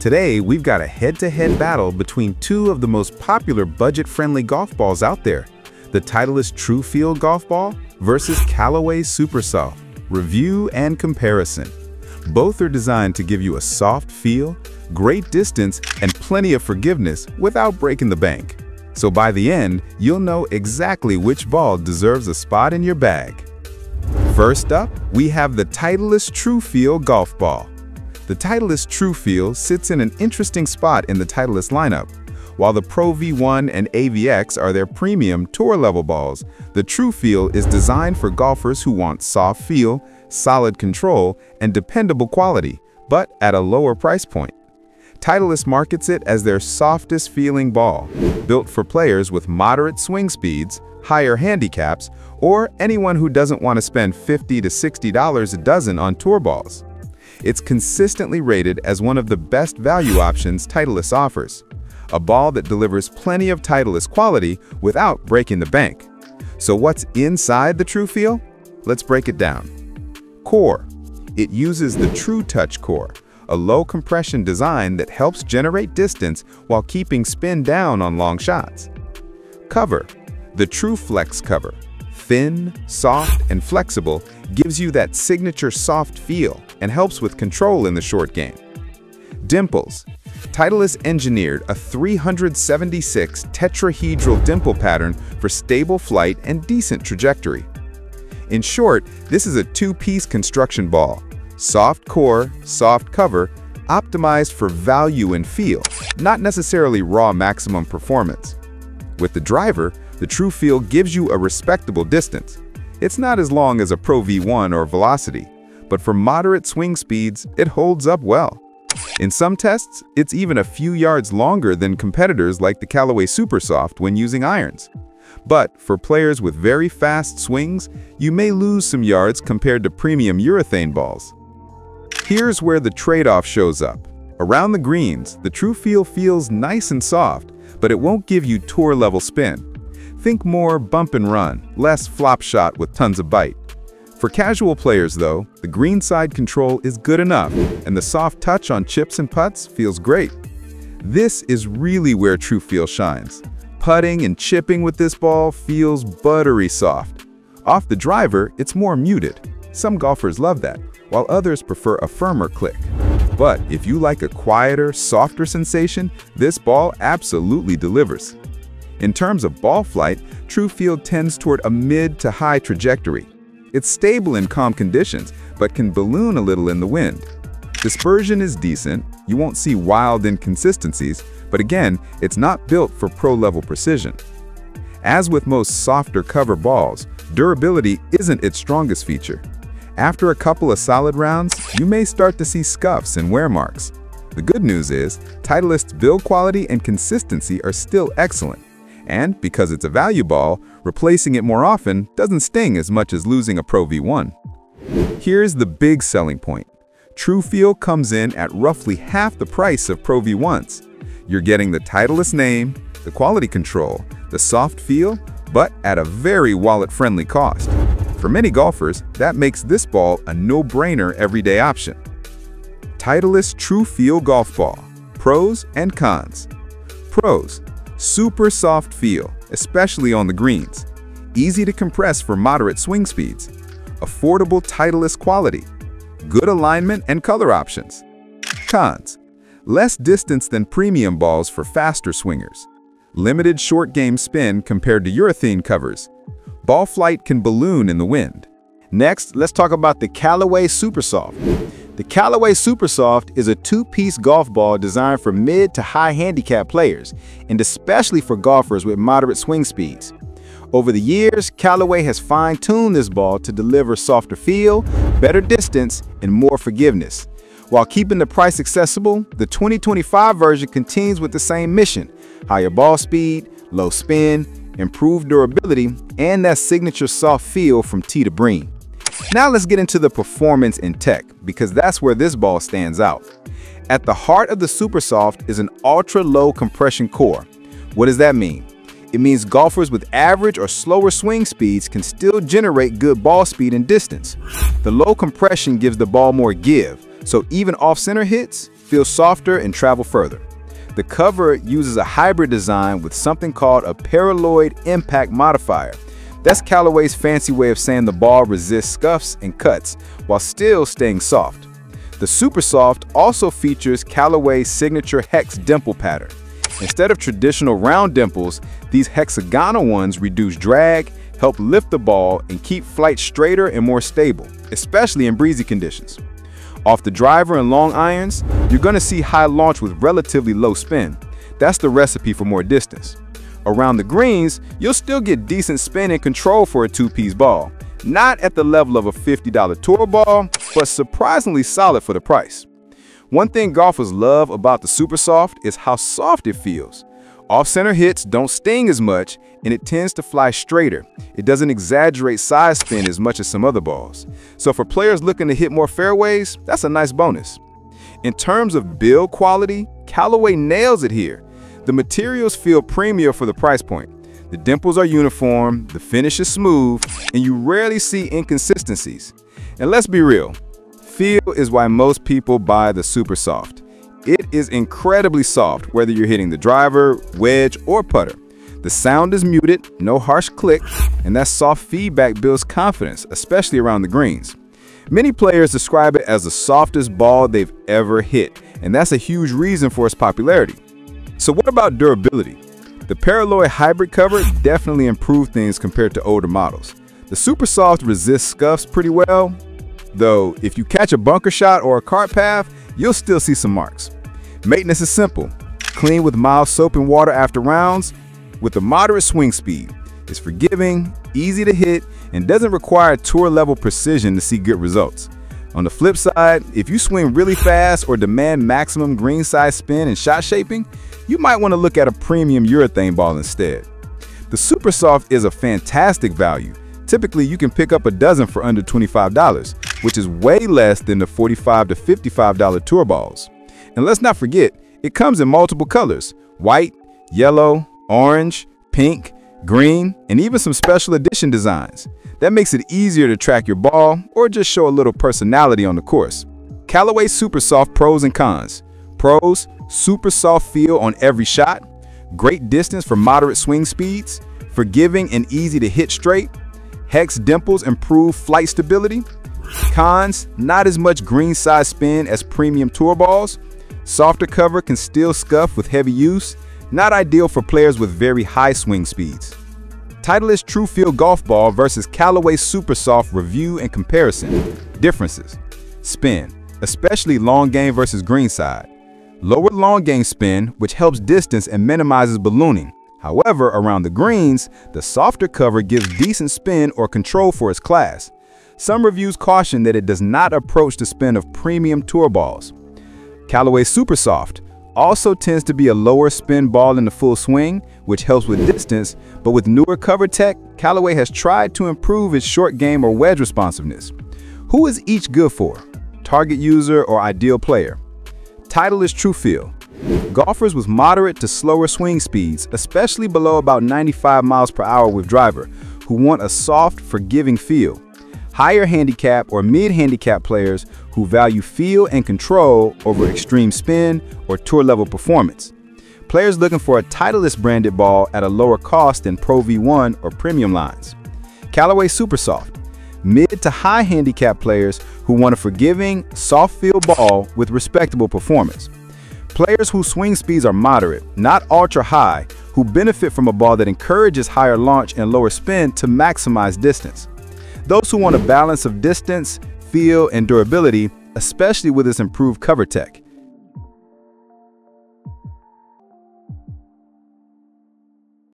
Today, we've got a head-to-head battle between two of the most popular budget-friendly golf balls out there, the Titleist TruFeel golf ball versus Callaway Supersoft. Review and comparison. Both are designed to give you a soft feel, great distance, and plenty of forgiveness without breaking the bank. So by the end, you'll know exactly which ball deserves a spot in your bag. First up, we have the Titleist TruFeel golf ball. The Titleist TruFeel sits in an interesting spot in the Titleist lineup. While the Pro V1 and AVX are their premium tour-level balls, the TruFeel is designed for golfers who want soft feel, solid control, and dependable quality, but at a lower price point. Titleist markets it as their softest feeling ball, built for players with moderate swing speeds, higher handicaps, or anyone who doesn't want to spend $50 to $60 a dozen on tour balls. It's consistently rated as one of the best value options Titleist offers, a ball that delivers plenty of Titleist quality without breaking the bank. So what's inside the TruFeel? Let's break it down. Core. It uses the TruTouch core, a low compression design that helps generate distance while keeping spin down on long shots. Cover. The TruFlex cover, thin, soft, and flexible, gives you that signature soft feel and helps with control in the short game. Dimples. Titleist engineered a 376 tetrahedral dimple pattern for stable flight and decent trajectory. In short, this is a two-piece construction ball. Soft core, soft cover, optimized for value and feel, not necessarily raw maximum performance. With the driver, the TruFeel gives you a respectable distance. It's not as long as a Pro V1 or Velocity, but for moderate swing speeds, it holds up well. In some tests, it's even a few yards longer than competitors like the Callaway Supersoft when using irons. But for players with very fast swings, you may lose some yards compared to premium urethane balls. Here's where the trade-off shows up. Around the greens, the TruFeel feels nice and soft, but it won't give you tour-level spin. Think more bump and run, less flop shot with tons of bite. For casual players though, the greenside control is good enough, and the soft touch on chips and putts feels great. This is really where TruFeel shines. Putting and chipping with this ball feels buttery soft. Off the driver, it's more muted. Some golfers love that, while others prefer a firmer click. But if you like a quieter, softer sensation, this ball absolutely delivers. In terms of ball flight, TruFeel tends toward a mid to high trajectory. It's stable in calm conditions, but can balloon a little in the wind. Dispersion is decent, you won't see wild inconsistencies, but again, it's not built for pro-level precision. As with most softer cover balls, durability isn't its strongest feature. After a couple of solid rounds, you may start to see scuffs and wear marks. The good news is, Titleist's build quality and consistency are still excellent. And because it's a value ball, replacing it more often doesn't sting as much as losing a Pro V1. Here's the big selling point. TruFeel comes in at roughly half the price of Pro V1s. You're getting the Titleist name, the quality control, the soft feel, but at a very wallet-friendly cost. For many golfers, that makes this ball a no-brainer everyday option. Titleist TruFeel golf ball. Pros and cons. Pros. Super soft feel, especially on the greens. Easy to compress for moderate swing speeds. Affordable Titleist quality. Good alignment and color options. Cons. Less distance than premium balls for faster swingers. Limited short game spin compared to urethane covers. Ball flight can balloon in the wind. Next, let's talk about the Callaway Supersoft. The Callaway Supersoft is a two-piece golf ball designed for mid to high handicap players, and especially for golfers with moderate swing speeds. Over the years, Callaway has fine-tuned this ball to deliver softer feel, better distance, and more forgiveness. While keeping the price accessible, the 2025 version continues with the same mission: higher ball speed, low spin, improved durability, and that signature soft feel from tee to green. Now let's get into the performance and tech, because that's where this ball stands out. At the heart of the Supersoft is an ultra-low compression core. What does that mean? It means golfers with average or slower swing speeds can still generate good ball speed and distance. The low compression gives the ball more give, so even off-center hits feel softer and travel further. The cover uses a hybrid design with something called a paraloid impact modifier. That's Callaway's fancy way of saying the ball resists scuffs and cuts while still staying soft. The Supersoft also features Callaway's signature hex dimple pattern. Instead of traditional round dimples, these hexagonal ones reduce drag, help lift the ball, and keep flight straighter and more stable, especially in breezy conditions. Off the driver and long irons, you're going to see high launch with relatively low spin. That's the recipe for more distance. Around the greens, you'll still get decent spin and control for a two-piece ball. Not at the level of a $50 tour ball, but surprisingly solid for the price. One thing golfers love about the Supersoft is how soft it feels. Off-center hits don't sting as much, and it tends to fly straighter. It doesn't exaggerate side spin as much as some other balls. So for players looking to hit more fairways, that's a nice bonus. In terms of build quality, Callaway nails it here. The materials feel premium for the price point. The dimples are uniform, the finish is smooth, and you rarely see inconsistencies. And let's be real, feel is why most people buy the Supersoft. It is incredibly soft, whether you're hitting the driver, wedge, or putter. The sound is muted, no harsh click, and that soft feedback builds confidence, especially around the greens. Many players describe it as the softest ball they've ever hit, and that's a huge reason for its popularity. So what about durability? The paraloid hybrid cover definitely improved things compared to older models. The Supersoft resists scuffs pretty well, though if you catch a bunker shot or a cart path, you'll still see some marks. Maintenance is simple. Clean with mild soap and water after rounds with a moderate swing speed. It's forgiving, easy to hit, and doesn't require tour-level precision to see good results. On the flip side, if you swing really fast or demand maximum greenside spin and shot shaping, you might want to look at a premium urethane ball instead. The Supersoft is a fantastic value. Typically, you can pick up a dozen for under $25, which is way less than the $45 to $55 tour balls. And let's not forget, it comes in multiple colors: white, yellow, orange, pink, green, and even some special edition designs. That makes it easier to track your ball or just show a little personality on the course. Callaway Supersoft pros and cons. Pros: super soft feel on every shot, great distance for moderate swing speeds, forgiving and easy to hit straight, hex dimples improve flight stability. Cons: not as much greenside spin as premium tour balls, softer cover can still scuff with heavy use, not ideal for players with very high swing speeds. Titleist TruFeel golf ball versus Callaway Supersoft review and comparison. Differences: spin, especially long game versus greenside. Lower long game spin, which helps distance and minimizes ballooning. However, around the greens, the softer cover gives decent spin or control for its class. Some reviews caution that it does not approach the spin of premium tour balls. Callaway Supersoft also tends to be a lower spin ball in the full swing, which helps with distance, but with newer cover tech, Callaway has tried to improve its short game or wedge responsiveness. Who is each good for? Target user or ideal player? Titleist TruFeel. Golfers with moderate to slower swing speeds, especially below about 95 miles per hour with driver, who want a soft, forgiving feel. Higher handicap or mid-handicap players who value feel and control over extreme spin or tour-level performance. Players looking for a Titleist branded ball at a lower cost than Pro V1 or premium lines. Callaway Supersoft. Mid to high handicap players who want a forgiving, soft feel ball with respectable performance. Players whose swing speeds are moderate, not ultra high, who benefit from a ball that encourages higher launch and lower spin to maximize distance. Those who want a balance of distance, feel, and durability, especially with its improved cover tech.